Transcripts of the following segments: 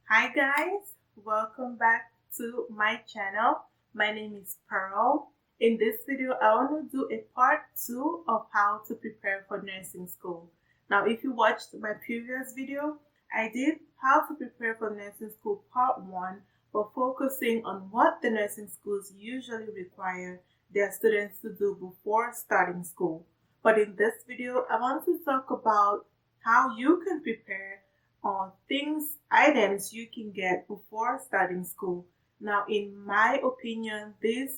Hi guys, welcome back to my channel. My name is Pearl. In this video, I want to do a part 2 of how to prepare for nursing school. Now, if you watched my previous video, I did how to prepare for nursing school part 1, but focusing on what the nursing schools usually require their students to do before starting school. But in this video, I want to talk about how you can prepare or items you can get before starting school. Now, in my opinion, these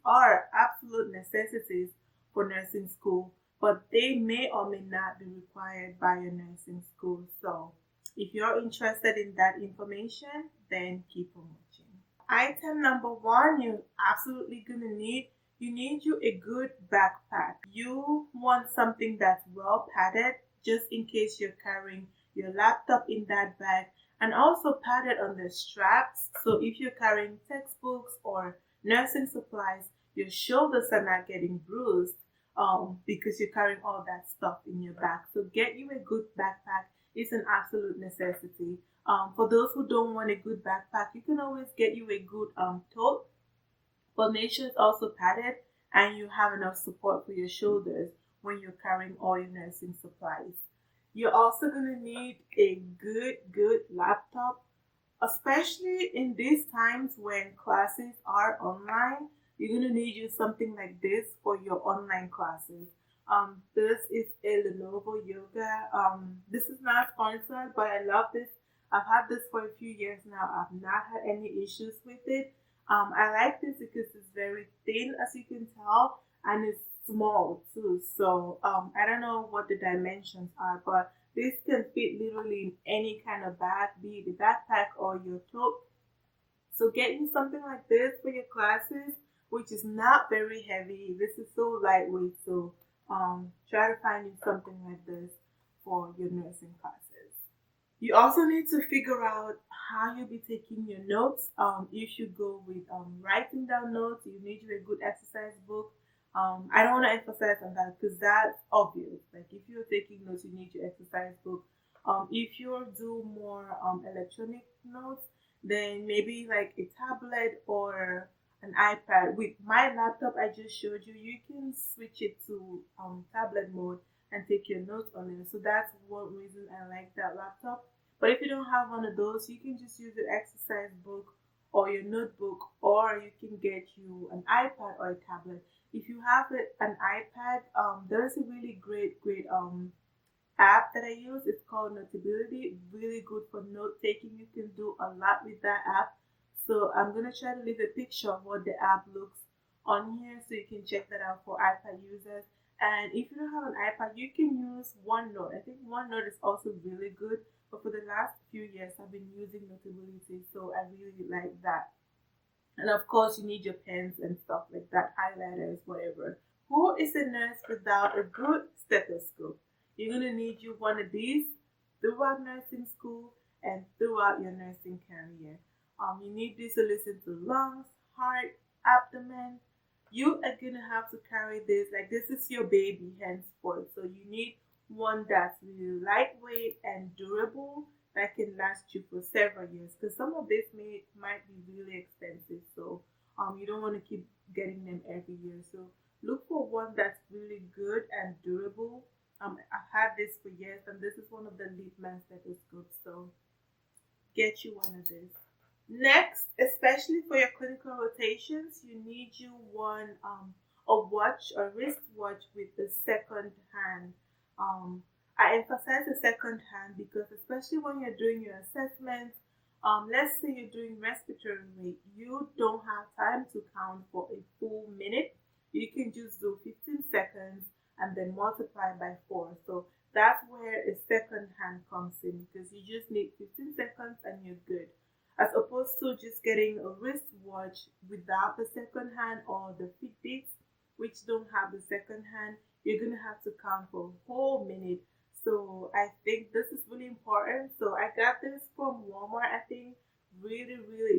are absolute necessities for nursing school, but they may or may not be required by a nursing school. So, if you're interested in that information, then keep on watching. Item number one, you absolutely gonna need you need you a good backpack. You want something that's well padded just in case you're carrying your laptop in that bag, and also padded on the straps. So if you're carrying textbooks or nursing supplies, your shoulders are not getting bruised because you're carrying all that stuff in your bag. So get you a good backpack. It's an absolute necessity. For those who don't want a good backpack, you can always get you a good tote, but make sure it's also padded and you have enough support for your shoulders when you're carrying all your nursing supplies. You're also going to need a good laptop, especially in these times when classes are online. You're going to need you something like this for your online classes. This is a Lenovo Yoga. This is not sponsored, but I love this. I've had this for a few years now. I've not had any issues with it. I like this because it's very thin, as you can tell, and it's small too. So I don't know what the dimensions are, but this can fit literally in any kind of bag, be it a backpack or your tote. So getting something like this for your classes, which is not very heavy. This is so lightweight. So try to find you something like this for your nursing classes. You also need to figure out how you'll be taking your notes. If you go with writing down notes, you need you a good exercise book. I don't want to emphasize on that because that's obvious. Like if you're taking notes, you need your exercise book. If you do more electronic notes, then maybe like a tablet or an iPad. With my laptop I just showed you, you can switch it to tablet mode and take your notes on it. So that's one reason I like that laptop. But if you don't have one of those, you can just use your exercise book or your notebook, or you can get you an iPad or a tablet. If you have an iPad, there's a really great app that I use. It's called Notability. Really good for note taking. You can do a lot with that app. So I'm gonna try to leave a picture of what the app looks on here so you can check that out for iPad users. And if you don't have an iPad, you can use OneNote. I think OneNote is also really good. But for the last few years, I've been using Notability, so I really like that. And of course, you need your pens and stuff like that, highlighters, whatever. Who is a nurse without a good stethoscope? You're going to need you one of these throughout nursing school and throughout your nursing career. You need this to listen to lungs, heart, abdomen. You are going to have to carry this, like this is your baby henceforth. So you need one that's really lightweight and durable that can last you for several years, because some of this might be really expensive, so you don't want to keep getting them every year. So look for one that's really good and durable. I've had this for years, and this is one of the Liebman stethoscopes, so get you one of these. Next, especially for your clinical rotations, you need you one a watch, a wrist watch with the second hand. Um, I emphasize the second hand because especially when you're doing your assessments, let's say you're doing respiratory rate, you don't have time to count for a full minute. You can just do 15 seconds and then multiply by 4. So that's where a second hand comes in, because you just need 15 seconds and you're good, as opposed to just getting a wristwatch without the second hand, or the Fitbits, which don't have the second hand. You're gonna have to count for a whole minute. So I think this is really important. So I got this from Walmart, I think, really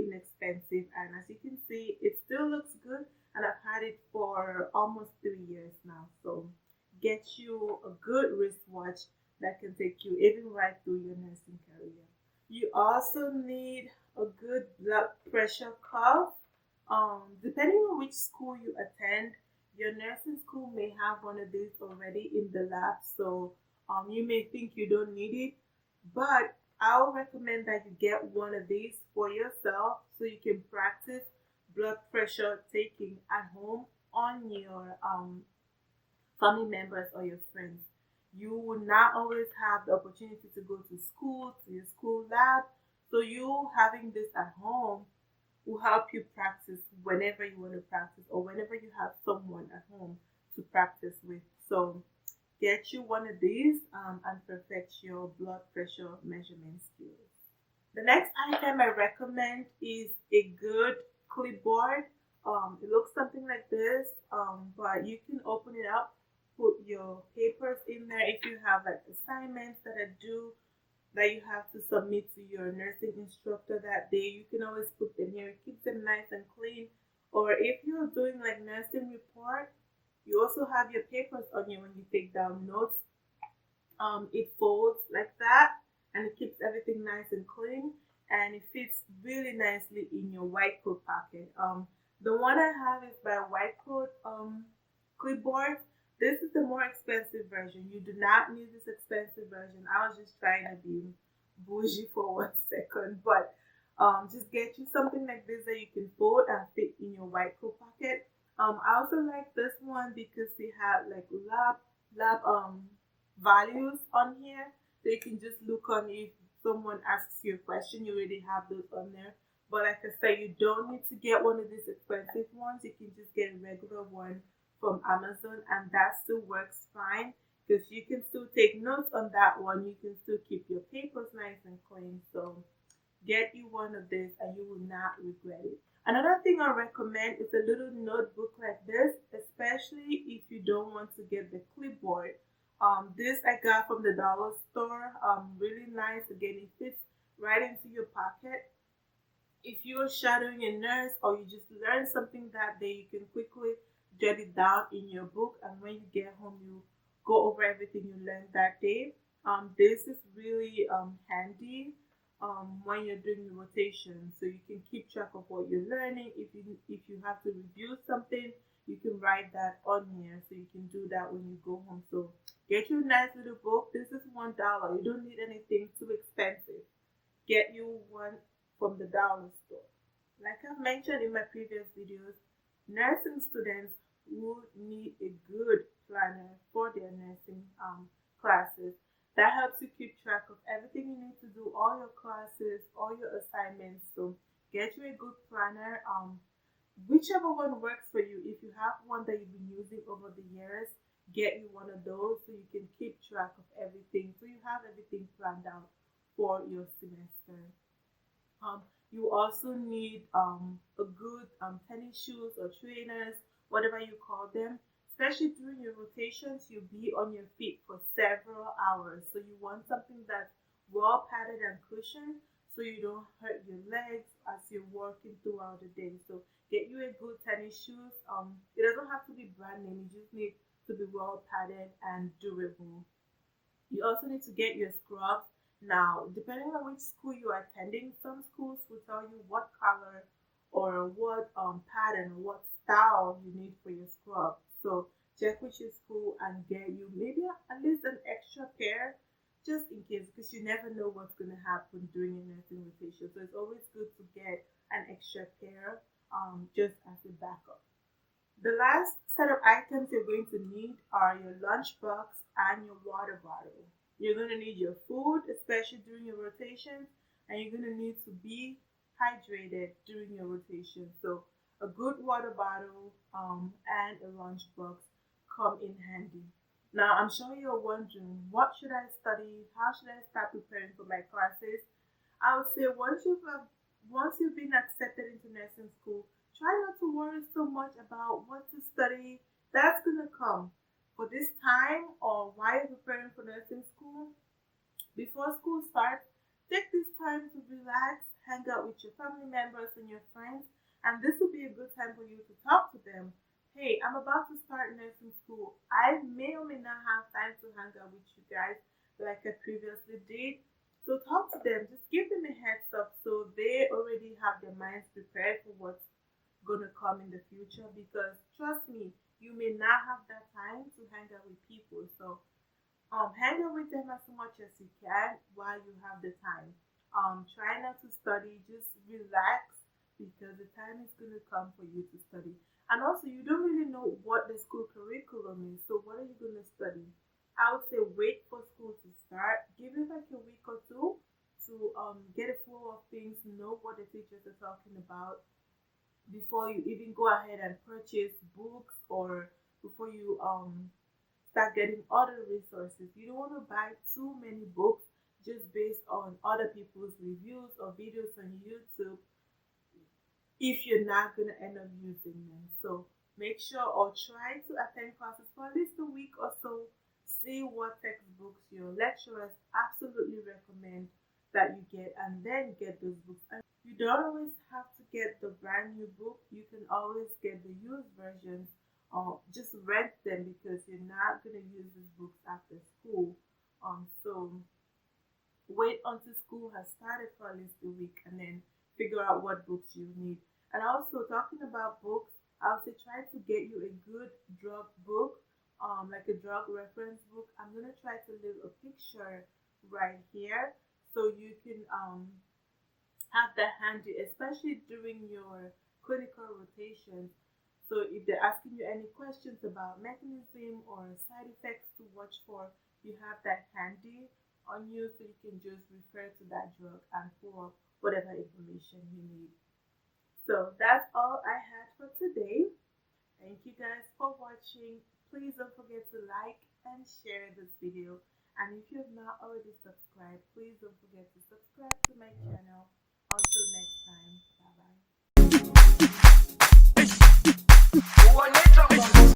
inexpensive, and as you can see, it still looks good, and I've had it for almost 3 years now. So get you a good wristwatch that can take you even right through your nursing career. You also need a good blood pressure cuff. Depending on which school you attend, your nursing school may have one of these already in the lab, so you may think you don't need it, but I'll recommend that you get one of these for yourself so you can practice blood pressure taking at home on your family members or your friends. You will not always have the opportunity to go to school, to your school lab. So you having this at home will help you practice whenever you want to practice or whenever you have someone at home to practice with. So get you one of these and perfect your blood pressure measurement skills. The next item I recommend is a good clipboard. It looks something like this, but you can open it up, put your papers in there if you have like assignments that are due that you have to submit to your nursing instructor that day. You can always put them here. It keeps them nice and clean. Or if you're doing like nursing report, you also have your papers on you when you take down notes. It folds like that and it keeps everything nice and clean and it fits really nicely in your white coat pocket. The one I have is by White Coat Clipboard. This is the more expensive version. You do not need this expensive version. I was just trying to be bougie for 1 second, but just get you something like this that you can fold and fit in your white coat pocket. I also like this one because they have like lab values on here. So you can just look on if someone asks you a question, you already have those on there. But like I said, you don't need to get one of these expensive ones. You can just get a regular one from Amazon and that still works fine because you can still take notes on that one. You can still keep your papers nice and clean. So get you one of these and you will not regret it. Another thing I recommend is a little notebook like this, especially if you don't want to get the clipboard. This I got from the dollar store. Really nice. Again, it fits right into your pocket. If you're shadowing a nurse or you just learn something that day, you can quickly jot it down in your book. And when you get home, you go over everything you learned that day. This is really handy when you're doing your rotation, so you can keep track of what you're learning. If you have to review something, you can write that on here, so you can do that when you go home. So get you a nice little book. This is $1. You don't need anything too expensive. Get you one from the dollar store. Like I've mentioned in my previous videos, nursing students will need a good planner for their nursing classes. That helps you keep track of everything you need to do, all your classes, all your assignments. So get you a good planner. Whichever one works for you. If you have one that you've been using over the years, get you one of those so you can keep track of everything. So you have everything planned out for your semester. You also need a good tennis shoes or trainers, whatever you call them. Especially during your rotations, you'll be on your feet for several hours. So you want something that's well padded and cushioned so you don't hurt your legs as you're working throughout the day. So get you a good tennis shoes. It doesn't have to be brand name. You just need to be well padded and durable. You also need to get your scrubs. Now, depending on which school you're attending, some schools will tell you what color or what pattern or what style you need for your scrub. So check with your school and get you maybe at least an extra pair just in case because you never know what's going to happen during your nursing rotation. So it's always good to get an extra pair just as a backup. The last set of items you're going to need are your lunchbox and your water bottle. You're going to need your food, especially during your rotations, and you're going to need to be hydrated during your rotation. So a good water bottle and a lunchbox come in handy. Now, I'm sure you're wondering, what should I study? How should I start preparing for my classes? I would say once you've been accepted into nursing school, try not to worry so much about what to study. That's gonna come. For this time or while you're preparing for nursing school, before school starts, take this time to relax, hang out with your family members and your friends, and this will be a good time for you to talk to them. Hey, I'm about to start nursing school. I may or may not have time to hang out with you guys like I previously did. So talk to them, just give them a heads up so they already have their minds prepared for what's gonna come in the future, because trust me, you may not have that time to hang out with people. So hang out with them as much as you can while you have the time. Try not to study, just relax, because the time is gonna come for you to study. And also, you don't really know what the school curriculum is. So what are you gonna study? I would say wait for school to start. Give it like a week or two to get a flow of things, know what the teachers are talking about before you even go ahead and purchase books, or before you start getting other resources. You don't want to buy too many books just based on other people's reviews or videos on YouTube if you're not going to end up using them. So make sure or try to attend classes for at least a week or so. See what textbooks your lecturers absolutely recommend that you get, and then get those books. And you don't always have to get the brand new book. You can always get the used versions or just rent them, because you're not going to use these books after school. So wait until school has started for at least a week, and then figure out what books you need. And also, talking about books, I would say try to get you a good drug book, like a drug reference book. I'm gonna try to leave a picture right here so you can have that handy, especially during your clinical rotations. So if they're asking you any questions about mechanism or side effects to watch for, you have that handy on you, so you can just refer to that drug and pull up whatever information you need. So that's all I had for today. Thank you guys for watching. Please don't forget to like and share this video. And if you have not already subscribed, please don't forget to subscribe to my channel